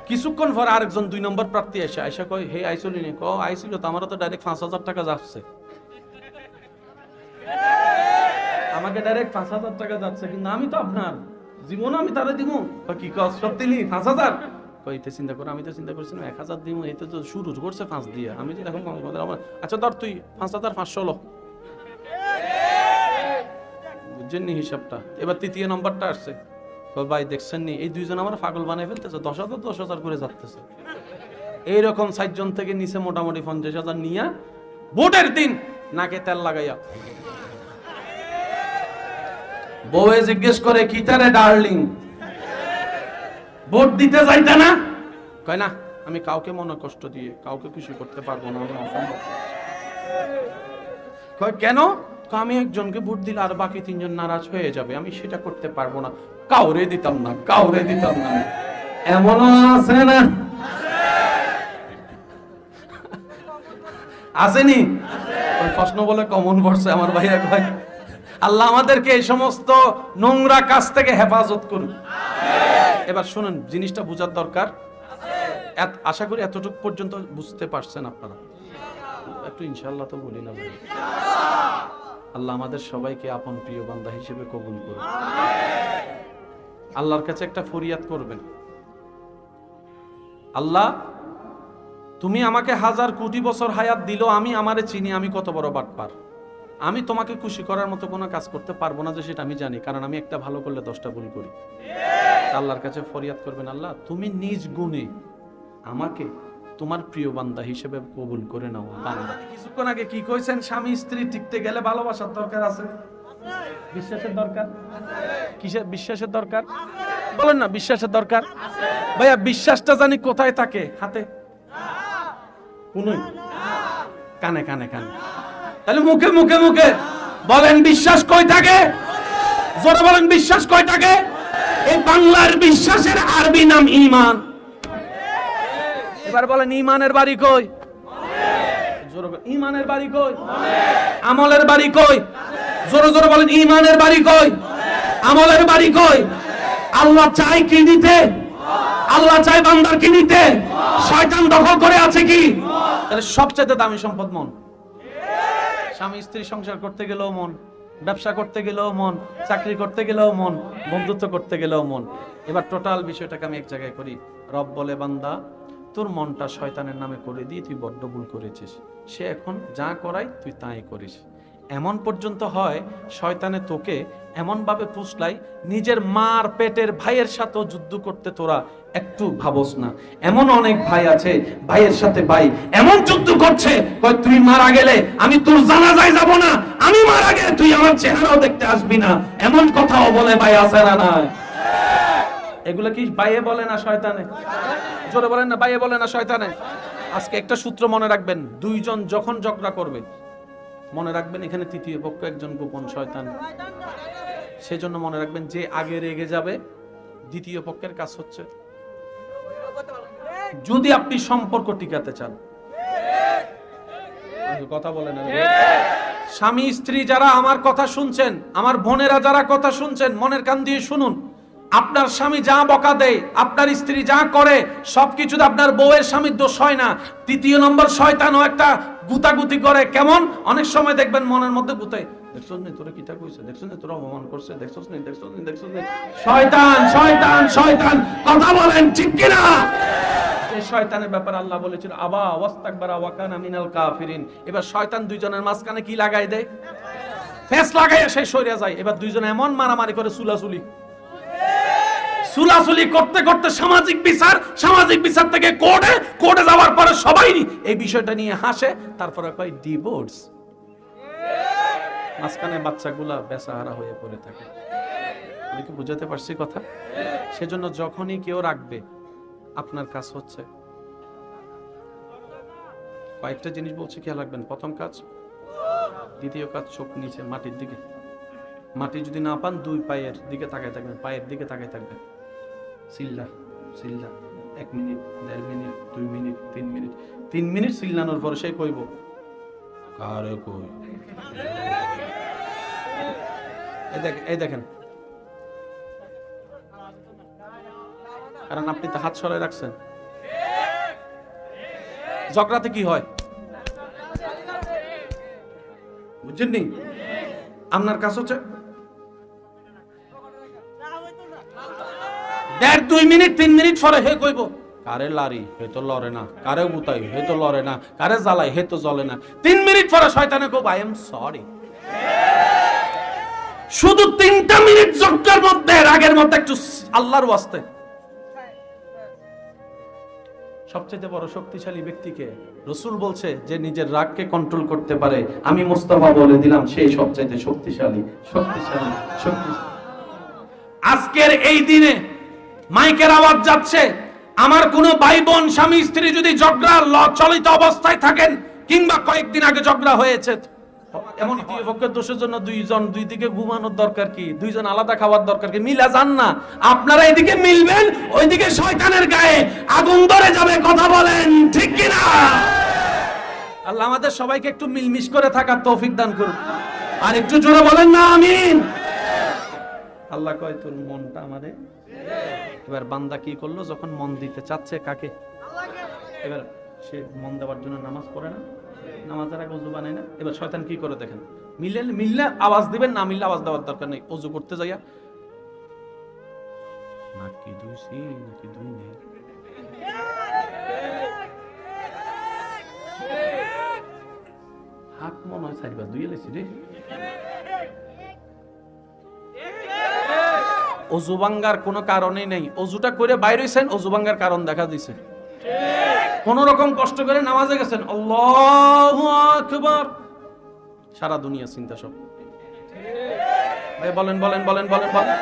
[SPEAKER 1] কিছুক্ষণ পর আরেকজন 2 নম্বর প্রার্থী আইসা কয় হে আইসলি নি? কয় আইছিল তো, আমারও তো ডাইরেক্ট 5000 টাকা যাচ্ছে। আমাকে ডাইরেক্ট 5000 টাকা যাচ্ছে, কিন্তু আমি তো আপনার জীবন আমি তারে দিব। কি কস সত্যি নি 5000? কইতে চিন্তা করে, আমি তো চিন্তা করছিলাম 1000 দিব, এই তো শুরু করছে 5 দিয়ে। আমি তো এখন আচ্ছা ধর তুই 5500 লো, বুঝছেন নি হিসাবটা? এবার 3য় নম্বরটা আসছে। ভাই দেখছেন নি এই 2 জন আমার পাগল বানাই ফেলতেছে, 10,000 করে যাচ্ছে। এইরকম 4 জন থেকে নিচে মোটামুটি 50,000 নিয়া ভোটের দিন নাকে তেল লাগাইয়া বউয়ে জিজ্ঞেস করে কি তারে ডার্লিং ভোট দিতে যাইতা না? কয় না, আমি কাউকে মনে কষ্ট দিয়ে কাউকে খুশি করতে পারবো না। কয় কেন? আমি একজনকে ভোট দিলে আর বাকি 3 জন নারাজ হয়ে যাবে, আমি সেটা করতে পারবো না, কাউরে দিতাম না, কাউরে দিতাম না। এমনও আছে না? আসেনি? ওই প্রশ্ন বলে কমন পড়ছে আমার ভাইয়া। কয় আল্লাহ আমাদেরকে এই সমস্ত নোংরা কাজ থেকে হেফাজত করুন। এবার শুনেন, জিনিসটা বোঝার দরকার। আশা করি এতটুকু পর্যন্ত বুঝতে পারছেন আপনারা। একটু ইনশাআল্লাহ তো বলি না ভাই। আল্লাহ আমাদের সবাইকে আপন প্রিয় বান্দা হিসেবে কবুল করুন। আল্লাহর কাছে একটা ফরিয়াদ করবেন, আল্লাহ তুমি আমাকে 1000 কোটি বছর হায়াত দিল, আমি আমারে চিনি আমি কত বড় বাটপার। আমি তোমাকে খুশি করার মতো কোনো কাজ করতে পারবো না, যে সেটা আমি জানি, কারণ আমি একটা ভালো করলে 10টা ভুল করি। আল্লাহর কাছে ফরিয়াদ করবেন, আল্লাহ তুমি নিজ গুণে আমাকে তোমার প্রিয় বান্দা হিসেবে কবুল করে নাও। বান্দা কিছুক্ষণ আগে কি কইছেন? স্বামী স্ত্রী টিকতে গেলে ভালোবাসার দরকার আছে, বিশ্বাসের দরকার। কিসের বিশ্বাসের দরকার? বলেন না, বিশ্বাসের দরকার। ভাইয়া বিশ্বাসটা জানি কোথায় থাকে? হাতে, কোনই, কানে কানে কানে। তাহলে মুখে মুখে মুখে বলেন বিশ্বাস কই থাকে? জোরে বলেন বিশ্বাস কই থাকে? এই বাংলার বিশ্বাসের আরবি নাম ঈমান। এবার বলেন ঈমানের বাড়ি কই? জোরে বলেন ঈমানের বাড়ি কই? আমলের বাড়ি কই? জোরে জোরে বলেন ঈমানের বাড়ি কই? আমলের বাড়ি কই? আল্লাহ চাই কি নিতে? আল্লাহ চাই বান্দার কি নিতে? শয়তান দখল করে আছে কি? তাহলে সবচেয়ে দামি সম্পদ মন। স্বামী স্ত্রী সংসার করতে গেলেও মন, ব্যবসা করতে গেলেও মন, চাকরি করতে গেলেও মন, বন্ধুত্ব করতে গেলেও মন। এবার টোটাল বিষয়টাকে আমি এক জায়গায় করি। রব বলে বান্দা তোর মনটা শয়তানের নামে করে দিয়ে তুই বড্ড ভুল করেছিস, সে এখন যা করাই তুই তাই করিস। এমন পর্যন্ত হয় শয়তানে তোকে এমন ভাবে ফুসলাই, নিজের মার পেটের ভাইয়ের সাথে যুদ্ধ করতে তোরা একটু ভাবস না। এমন অনেক ভাই আছে, ভাইয়ের সাথে ভাই এমন যুদ্ধ করছে, কয় তুই মারা গেলে আমি তোর জানাজায় যাব না, আমি মারা গেলে তুই আমার চেহারাও দেখতে আসবি না, এমন কথাও বলে ভাই আছে না না? এগুলো কি বাইয়ে বলে না শয়তানে? জোরে বলেন না, বাইয়ে বলে না শয়তানে? আজকে একটা সূত্র মনে রাখবেন, দুইজন যখন ঝগড়া করবে, মনে রাখবেন এখানে তৃতীয় পক্ষ একজন গোপন শয়তান। সেজন্য মনে রাখবেন, যে আগে রেগে যাবে দ্বিতীয় পক্ষের কাজ হচ্ছে। যদি আপনি সম্পর্ক টিকাতে চান, কথা বলেন, স্বামী স্ত্রী যারা আমার কথা শুনছেন, আমার বোনেরা যারা কথা শুনছেন, মনের কান দিয়ে শুনুন। আপনার স্বামী যা বকা দেয়, আপনার স্ত্রী যা করে, সবকিছুতে আপনার বউয়ের স্বামীর দোষ হয় না। তৃতীয় নম্বর শয়তানও একটা গুতাগুতি করে। কেমন? অনেক সময় দেখবেন মনের মধ্যে গুতায়, দেখছস নি তোরা কিটা কইছে, দেখছস নি তোরা অপমান করছে, দেখছস নি, দেখছস নি, দেখছস নি। শয়তান, শয়তান, শয়তান, কথা বলেন ঠিক কি না? এই শয়তানের ব্যাপারে আল্লাহ বলেছিল আবা ওয়াস্তাকবারা ওয়া কানা মিনাল কাফিরিন। এবার শয়তান দুইজনের মাঝখানে কি লাগাই দেয়? ফেস লাগায় সে সরে যায়। এবার দুইজন এমন মারামারি করে, সুলাসুলি সুলাসুলি করতে করতে সামাজিক বিচার, সামাজিক বিচার থেকে কোর্টে, কোর্টে যাওয়ার পরে সবাই এই বিষয়টা নিয়ে হাসে, তারপরে কয় ডিভোর্স। মাঝখানে বাচ্চাগুলা বেচাহারা হয়ে পড়ে থাকে। আমি কি বুঝাতে পারছি কথা? সেজন্য যখনই কেউ রাখবে, আপনার কাজ হচ্ছে কয়েকটা জিনিস বলছি, খেয়াল রাখবেন। প্রথম কাজ, দ্বিতীয় কাজ, চোখ নিচে মাটির দিকে। মাটি যদি না পান, দুই পায়ের দিকে তাকায় থাকবেন, পায়ের দিকে তাকায় থাকবেন। সিল্লা সিল্লা 1 minute, 1.5 minute, 2 minute, 3 minute. 3 minute সিল্লানোর পরে সে কইব কারে কই। এই দেখেন, কারণ আপনি তো হাত সরাই রাখছেন। ঝগড়াতে কি হয় বুঝছেন নি? আপনার কাজ হচ্ছে 1.5-2 মিনিট 3 মিনিট পরে হে কইব কারে লারি, হে তো লড়ে না, কারে গুতাই, হে তো লড়ে না, কারে জ্বালাই, হে তো জ্বলে না। 3 মিনিট পরে শয়তানে কইব আই এম সরি। শুধু 3টা মিনিট ঝগড়ার মধ্যে, রাগের মধ্যে একটু আল্লাহর ওয়াস্তে। সবচেয়ে বড় শক্তিশালী ব্যক্তিকে রাসূল বলছে যে নিজের রাগকে কন্ট্রোল করতে পারে, আমি মুস্তাফা বলে দিলাম সেই সবচেয়ে শক্তিশালী, শক্তিশালী, শক্তিশালী। আজকের এই দিনে মাইকের আওয়াজ যাচ্ছে, আমার কোন ভাই বোন স্বামী স্ত্রী যদি ঝগড়ার চলিত অবস্থায় থাকেন, কিংবা কয়েকদিন আগে ঝগড়া হয়েছে, এমন দ্বিতীয় পক্ষের দোষের জন্য দুইজন দুই দিকে ঘুমানোর দরকার কি? দুইজন আলাদা খাওয়ার দরকার কি? মিলা যান না। আপনারা এদিকে মিলবেন, ওইদিকে শয়তানের গায়ে আগুন ধরে যাবে। কথা বলেন ঠিক কি না? আল্লাহ আমাদের সবাইকে একটু মিলমিশ করে থাকার তৌফিক দান করুন। আর একটু জোরে বলেন না আমিন। আল্লাহ কয় তোর মনটা আমারে। এবার বান্দা কি করলো? যখন মন দিতে চাচ্ছে কাকে? এবার সে মন দেওয়ার জন্য নামাজ পড়ে না, নামাজের আগে ওযু বানায় না। এবার শয়তান কি করে দেখেন, মিললে আওয়াজ দিবেন, না মিললে আওয়াজ দেওয়ার দরকার নেই। ওযু করতে যাইয়া নাকি দুইছি নাকি দুই নেই, হাত মনে হয় চারবার দুই এলেছি রে। ওযু ভাঙ্গার কোনো কারণই নেই। ওযুটা করে বাইরে হইছেন, ওযু ভাঙ্গার কারণ দেখা দিছে। কোন রকম কষ্ট করে নামাজে গেছেন, আল্লাহু আকবার, সারা দুনিয়া চিন্তা সব। ভাই বলেন বলেন বলেন বলেন বলেন।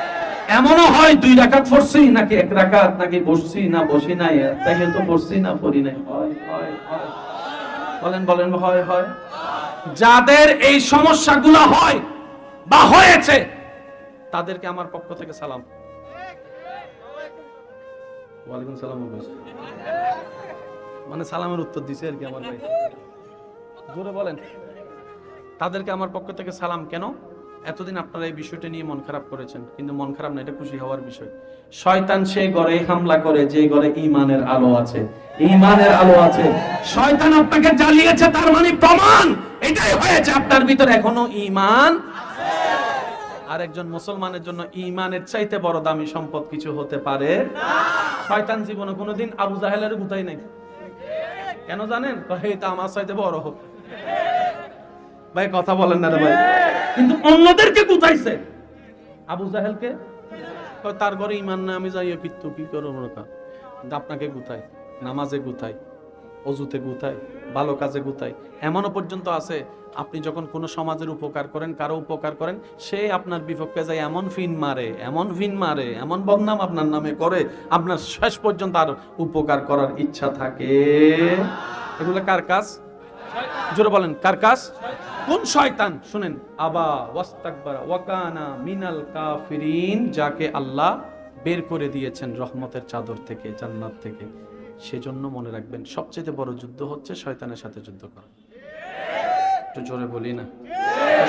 [SPEAKER 1] এমনও হয় 2 রাকাত পড়ছি নাকি 1 রাকাত, নাকি বসছি না বসি নাই, তাই তো পড়ছি না পড়ি নাই। হয় হয় হয়, বলেন বলেন, হয় হয়। যাদের এই সমস্যাগুলো হয় বা হয়েছে, তাদেরকে আমার পক্ষ থেকে সালাম। ওয়ালাইকুম সালাম। মানে সালামের উত্তর দিছে আর কি আমার ভাই। জোরে বলেন, তাদেরকে আমার পক্ষ থেকে সালাম। কেন? এতদিন আপনারা এই বিষয়টা নিয়ে মন খারাপ করেছেন, কিন্তু মন খারাপ না, এটা খুশি হওয়ার বিষয়। শয়তান সেই ঘরে হামলা করে যে ঘরে ঈমানের আলো আছে, ঈমানের আলো আছে। শয়তান আপনাকে জ্বালিয়েছে, তার মানে প্রমাণ এটাই হয়েছে আপনার ভিতরে এখনো ঈমান। আর একজন মুসলমানের জন্য ঈমানের চাইতে বড় দামি সম্পদ কিছু হতে পারে না। শয়তান জীবনে কোনোদিন আবু জাহেলের গুতাই নাই। কেন জানেন? এটা আমার চাইতে বড় হোক। ভাই কথা বলেন না রে ভাই। কিন্তু অন্যদেরকে গুতাইছে। আবু জাহেলকে কয় তার ঘরে ঈমান না, আমি যাইয়া পিত্তু কি করব না। কিন্তু আপনাকে গুতায়, নামাজে গুতায়, অজুতে গুতায়, ভালো কাজে গুতায়। এমনও পর্যন্ত আছে আপনি যখন কোনো সমাজের উপকার করেন, কারো উপকার করেন, সে আপনার বিপক্ষে যায় এমন ফিন মারে, এমন ফিন মারে, এমন বদনাম আপনার নামে করে, আপনার শেষ পর্যন্ত আর উপকার করার ইচ্ছা থাকে। এগুলো কার কাজ? জোরে বলেন কার কাজ? কোন শয়তান? শুনেন, আবা ওয়াস্তাকবারা ওয়া কানা মিনাল কাফিরিন, যাকে আল্লাহ বের করে দিয়েছেন রহমতের চাদর থেকে, জান্নাত থেকে। সেজন্য মনে রাখবেন সবচেয়ে বড় যুদ্ধ হচ্ছে শয়তানের সাথে যুদ্ধ করা। একটু জোরে বলি না?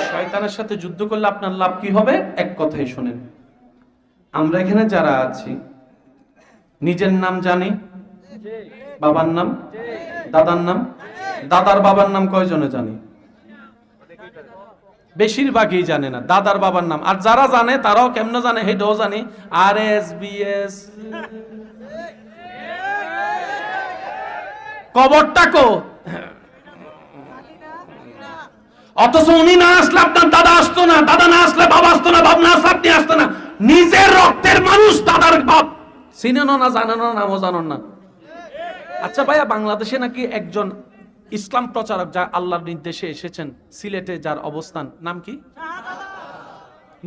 [SPEAKER 1] শয়তানের সাথে যুদ্ধ করলে আপনার লাভ কি হবে? এক কথাই শুনেন, আমরা এখানে যারা আছি নিজের নাম জানি, বাবার নাম, দাদার নাম, দাদার বাবার নাম কয়জনে জানি? বেশিরভাগই জানে না দাদার বাবার নাম। আর যারা জানে তারাও কেমনে জানে? হেটাও জানি, আর এস বি এস। কবরটা কো, অথচ উনি না আসলে আপনার দাদা আসতো না, দাদা না আসলে বাবা আসতো না, বাপ না আসলে আপনি আসতো না। নিজের রক্তের মানুষ দাদার বাপ চিনেন না, জানেন না, নামও জানেন না। আচ্ছা ভাইয়া, বাংলাদেশে নাকি একজন ইসলাম প্রচারক, যা আল্লাহর নির্দেশে এসেছেন সিলেটে, যার অবস্থান, নাম কি?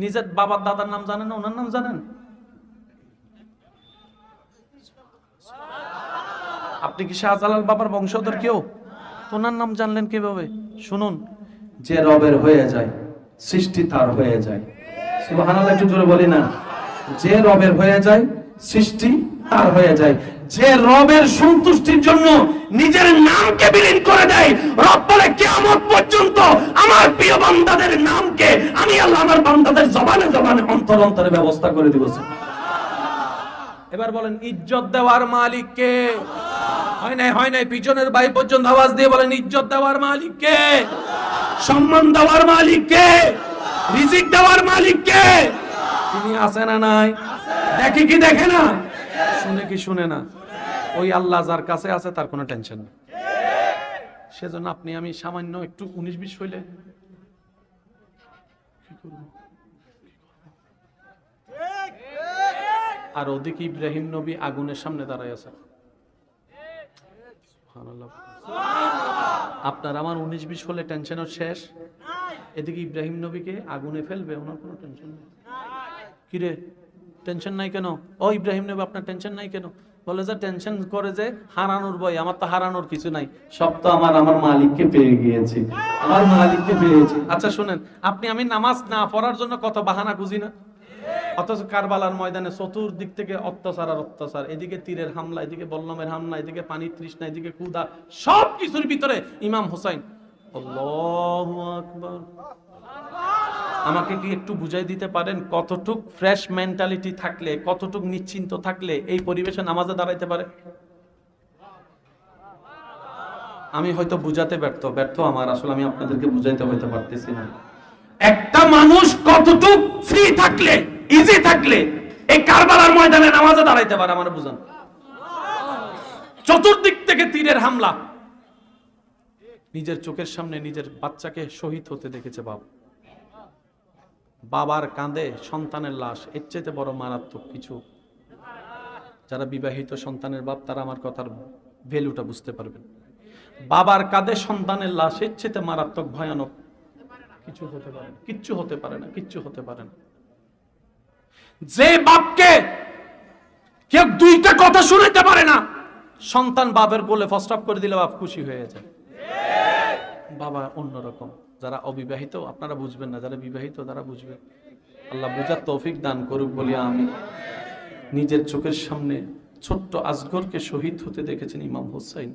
[SPEAKER 1] নিজের বাবার দাদার নাম জানেন না, ওনার নাম জানেন? আপনি কি শাহজালাল বাবার বংশধর কেউ? ওনার নাম জানলেন কিভাবে? শুনুন, যে রবের হয়ে যায় সৃষ্টি তার হয়ে যায়। সুবহানাল্লাহ, একটু জোরে বলি না? যে রবের হয়ে যায় সৃষ্টি তার হয়ে যায়। যে রবের সন্তুষ্টির জন্য নিজের নামকে বিলীন করে দেয়, রব বলে কিয়ামত পর্যন্ত আমার প্রিয় বান্দাদের নামকে আমি আল্লাহ আমার বান্দাদের জবানে জবানে অন্তর অন্তরে ব্যবস্থা করে দিব। এবার বলেন, ইজ্জত দেওয়ার মালিক কে? হয় নাই, হয় নাই, পিছনের ভাই পর্যন্ত আওয়াজ দিয়ে বলেন, ইজ্জত দেওয়ার মালিক কে? সম্মান দেওয়ার মালিক কে? রিজিক দেওয়ার মালিক কে? তিনি আছে না নাই? দেখে কি দেখে না? শুনে কি শুনে না? ওই আল্লাহ যার কাছে আছে তার কোনো টেনশন নেই। সেজন্য আপনি আমি সামান্য একটু 19-20 হইলে কি করব? আর ওদিকে ইব্রাহিম নবী আগুনের সামনে দাঁড়ায় আছে। আপনার আমার 19-20 হলে টেনশনও শেষ। এদিকে ইব্রাহিম নবীকে আগুনে ফেলবে, ওনার কোনো টেনশন নেই। কিরে টেনশন নাই কেন? ও ইব্রাহিম নবী, আপনার টেনশন নাই কেন? বলে যে টেনশন করে যে হারানোর ভয়। আমার তো হারানোর কিছু নাই, সব তো আমার মালিককে পেয়ে গিয়েছি, আমার মালিককে পেয়েছি। আচ্ছা শুনেন, আপনি আমি নামাজ না পড়ার জন্য কত বাহানা খুঁজি না? অথচ কারবালার ময়দানে চতুর্দিক থেকে অত্যাচার আর অত্যাচার, এদিকে তীরের হামলা, এদিকে বল্লমের হামলা, এদিকে পানির তৃষ্ণা, এদিকে ক্ষুধা, সব কিছুর ভিতরে ইমাম হুসাইন। আল্লাহু আকবার। আমাকে কি একটু বুঝাই দিতে পারেন কতটুক ফ্রেশ মেন্টালিটি থাকলে, কতটুক নিশ্চিন্ত থাকলে এই পরিবেশে নামাজে দাঁড়াইতে পারে? আমি হয়তো বুঝাতে ব্যর্থ আমার, আসলে আমি আপনাদেরকে বুঝাইতে হইতে পারতেছি না। একটা মানুষ কতটুক ফ্রি থাকলে, ইজি থাকলে এই কারবালার ময়দানে নামাজে দাঁড়াইতে পারে আমার বুঝান। চতুর্দিক থেকে তীরের হামলা, নিজের চোখের সামনে নিজের বাচ্চাকে শহীদ হতে দেখেছে বাবার কাঁধে সন্তানের লাশ, এর চাইতে বড় মারাত্মক কিছু। যারা বিবাহিত সন্তানের বাপ, তারা আমার কথার ভ্যালুটা বুঝতে পারবেন। বাবার কাঁধে সন্তানের লাশ, এর চাইতে মারাত্মক ভয়ানক কিছু হতে পারে না, কিচ্ছু হতে পারে না, কিচ্ছু হতে পারে না। যে বাপকে কেউ দুইটা কথা শুনাইতে পারে না, সন্তান বাপের কোলে প্রস্রাব করে দিলে বাপ খুশি হয়ে যায়। বাবা অন্যরকম। যারা অবিবাহিত আপনারা বুঝবেন না, যারা বিবাহিত তারা বুঝবেন। আল্লাহ বুঝার তৌফিক দান করুক বলি আমি। নিজের চোখের সামনে ছোট্ট আসগরকে শহীদ হতে দেখেছেন ইমাম হুসাইন,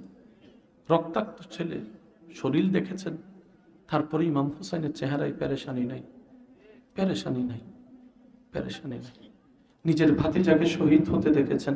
[SPEAKER 1] রক্তাক্ত ছেলে, শরীর দেখেছেন। তারপরে ইমাম হুসাইনের চেহারায় পেরেশানি নাই, পেরেশানি নাই, পেরেশানি নাই। নিজের ভাতিজাকে শহীদ হতে দেখেছেন।